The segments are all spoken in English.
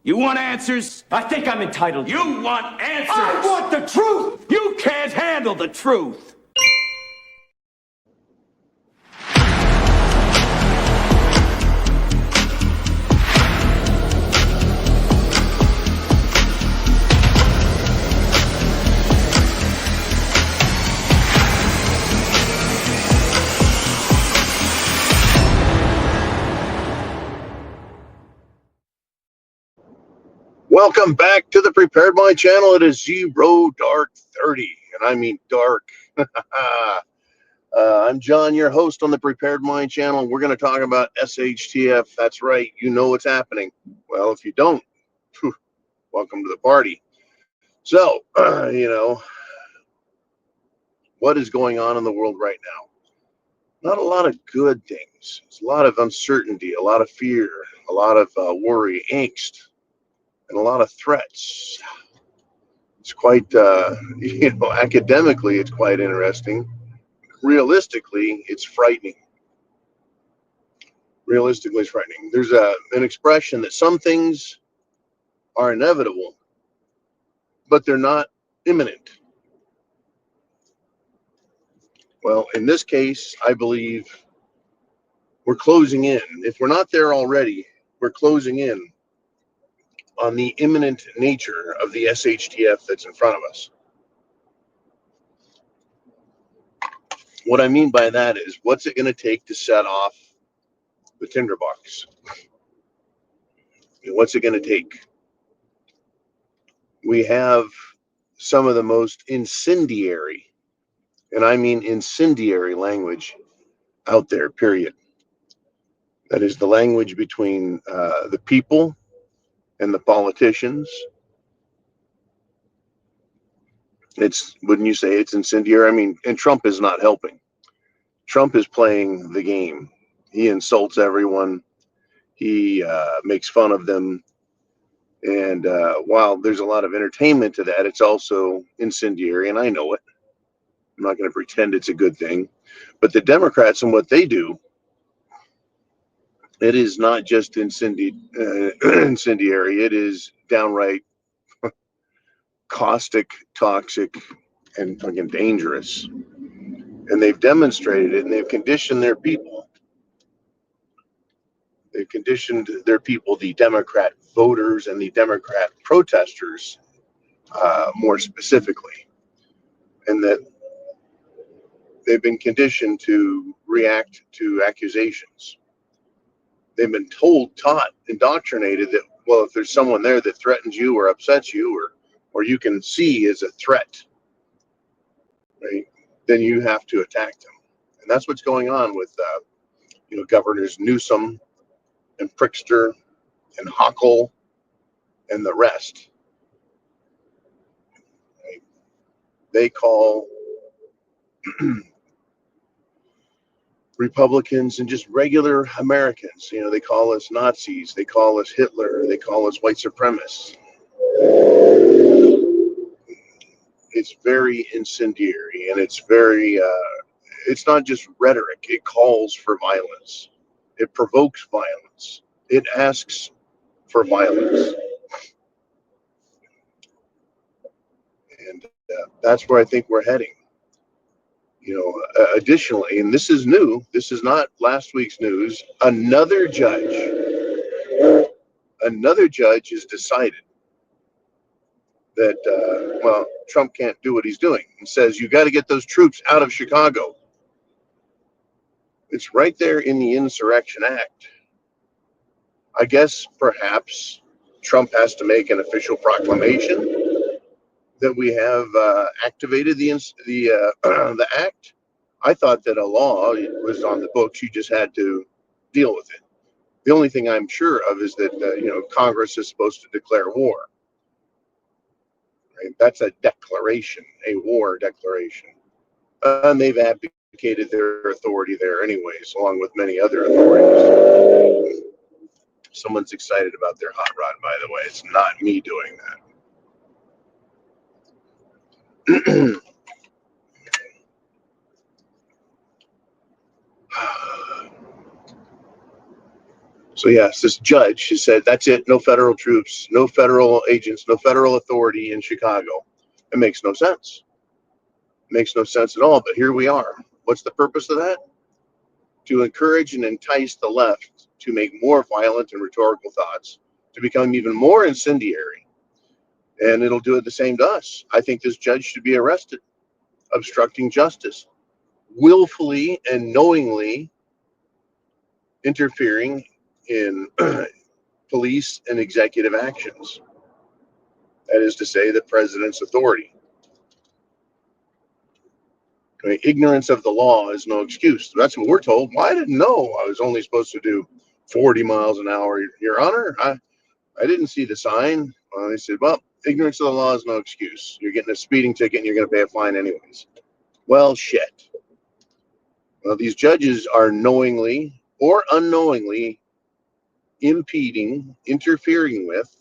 You want answers? I think I'm entitled. You want answers? I want the truth! You can't handle the truth! Welcome back to the Prepared Mind channel. It is 0 Dark 30, and I mean dark. I'm John, your host on the Prepared Mind channel. We're going to talk about SHTF. That's right. You know what's happening. Well, if you don't, welcome to the party. So, what is going on in the world right now? Not a lot of good things. It's a lot of uncertainty, a lot of fear, a lot of worry, angst, and a lot of threats. It's quite, academically, it's quite interesting. Realistically, it's frightening. Realistically, it's frightening. There's an expression that some things are inevitable, but they're not imminent. Well, in this case, I believe we're closing in. If we're not there already, we're closing in on the imminent nature of the SHTF that's in front of us. What I mean by that is, what's it going to take to set off the tinderbox? What's it going to take? We have some of the most incendiary, and I mean incendiary language out there, period. That is the language between the people and the politicians. Wouldn't you say it's incendiary? I mean, and Trump is not helping. Trump is playing the game. He insults everyone. He makes fun of them. And while there's a lot of entertainment to that, it's also incendiary, and I know it. I'm not going to pretend it's a good thing. But the Democrats and what they do, it is not just incendiary. It is downright caustic, toxic, and fucking dangerous. And they've demonstrated it, and they've conditioned their people. They've conditioned their people, the Democrat voters and the Democrat protesters, more specifically, and that they've been conditioned to react to accusations. They've been told, taught, indoctrinated that, well, if there's someone there that threatens you or upsets you, or you can see as a threat, right, then you have to attack them. And that's what's going on with, Governors Newsom and Pritzker and Hochul and the rest. Right? They call Republicans and just regular Americans, they call us Nazis, they call us Hitler, they call us white supremacists. It's very incendiary, and it's very, it's not just rhetoric. It calls for violence. It provokes violence. It asks for violence. And that's where I think we're heading. Additionally, and this is new, this is not last week's news, another judge has decided that, Trump can't do what he's doing, and says, you got to get those troops out of Chicago. It's right there in the Insurrection Act. I guess perhaps Trump has to make an official proclamation that we have activated the act. I thought that a law was on the books. You just had to deal with it. The only thing I'm sure of is that Congress is supposed to declare war. Right? That's a declaration, a war declaration, and they've abdicated their authority there, anyways, along with many other authorities. Someone's excited about their hot rod, by the way. It's not me doing that. So yes, this judge has said, that's it, no federal troops, no federal agents, no federal authority in Chicago. It makes no sense. It makes no sense at all, but here we are. What's the purpose of that? To encourage and entice the left to make more violent and rhetorical thoughts, to become even more incendiary. And it'll do it the same to us. I think this judge should be arrested, obstructing justice, willfully and knowingly interfering in police and executive actions. That is to say, the president's authority. I mean, ignorance of the law is no excuse. That's what we're told. Well, I didn't know I was only supposed to do 40 miles an hour, Your Honor. I didn't see the sign. Well, they said, well, ignorance of the law is no excuse. You're getting a speeding ticket and you're going to pay a fine anyways. Well, shit. Well, these judges are knowingly or unknowingly impeding, interfering with,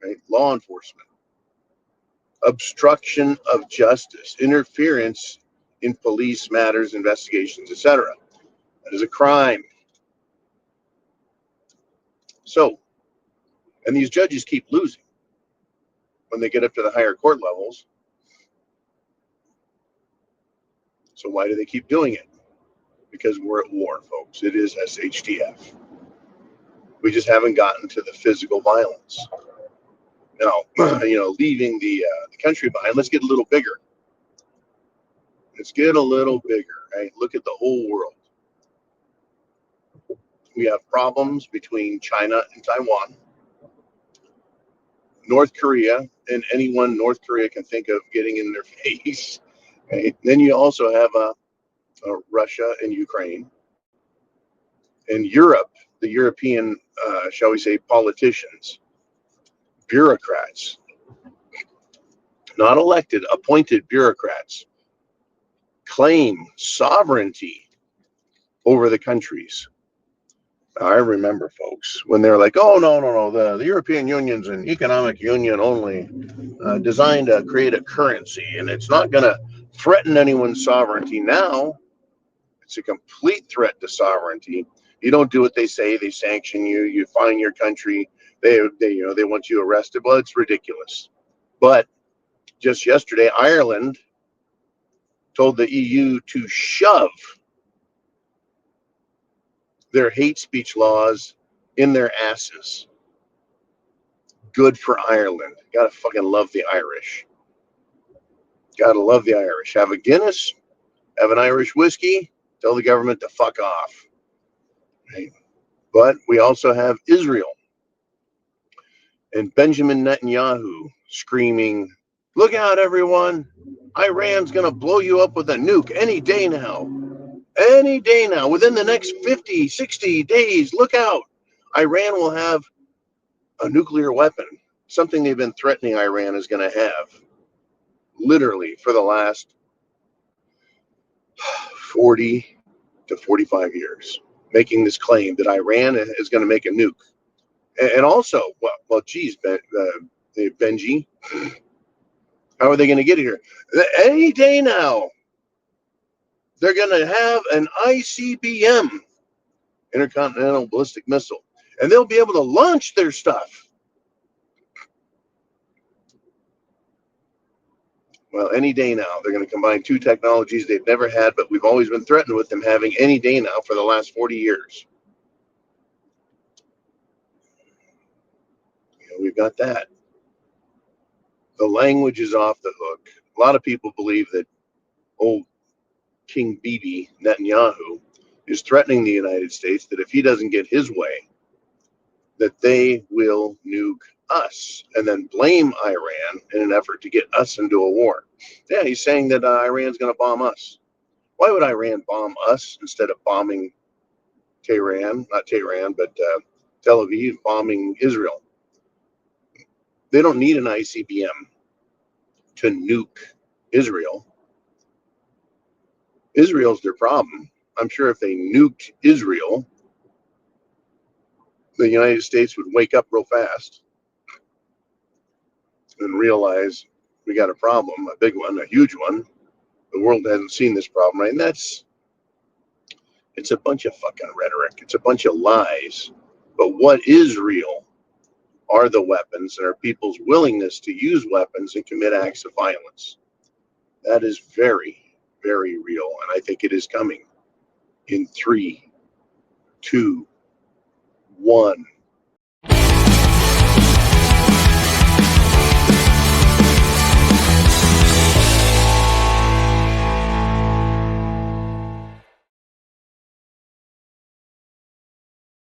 right, law enforcement, obstruction of justice, interference in police matters, investigations, etc. That is a crime. So, and these judges keep losing when they get up to the higher court levels. So why do they keep doing it? Because we're at war, folks. It is SHTF. We just haven't gotten to the physical violence. Now, leaving the country behind, let's get a little bigger. Let's get a little bigger, right? Look at the whole world. We have problems between China and Taiwan, North Korea, and anyone North Korea can think of getting in their face. Right? Then you also have Russia and Ukraine, and Europe, the European, shall we say, politicians, bureaucrats, not elected, appointed bureaucrats, claim sovereignty over the countries. I remember, folks, when they're like, oh, no, the European Union's an economic union only, designed to create a currency, and it's not going to threaten anyone's sovereignty. Now, it's a complete threat to sovereignty. You don't do what they say, they sanction you, you fine your country, they want you arrested. Well, it's ridiculous. But just yesterday, Ireland told the EU to shove their hate speech laws in their asses. Good for Ireland. Gotta fucking love the Irish. Gotta love the Irish. Have a Guinness, have an Irish whiskey, tell the government to fuck off. Right? But we also have Israel and Benjamin Netanyahu screaming, look out, everyone. Iran's gonna blow you up with a nuke any day now. Any day now. Within the next 50, 60 days, look out. Iran will have a nuclear weapon, something they've been threatening Iran is going to have literally for the last 40 to 45 years, making this claim that Iran is going to make a nuke. And also, geez, Benji, how are they going to get here? Any day now, they're going to have an ICBM, intercontinental ballistic missile, and they'll be able to launch their stuff. Well, any day now, they're going to combine two technologies they've never had, but we've always been threatened with them having any day now for the last 40 years. We've got that. The language is off the hook. A lot of people believe that old King Bibi Netanyahu is threatening the United States that if he doesn't get his way, that they will nuke us and then blame Iran in an effort to get us into a war. Yeah, he's saying that Iran's going to bomb us. Why would Iran bomb us instead of bombing Tehran, not Tehran, but Tel Aviv, bombing Israel? They don't need an ICBM to nuke Israel. Israel's their problem. I'm sure if they nuked Israel, the United States would wake up real fast and realize we got a problem, a big one, a huge one. The world hasn't seen this problem, right? And that's It's a bunch of fucking rhetoric. It's a bunch of lies. But what is real are the weapons and are people's willingness to use weapons and commit acts of violence. That is very, very real. And I think it is coming in 3, 2, 1.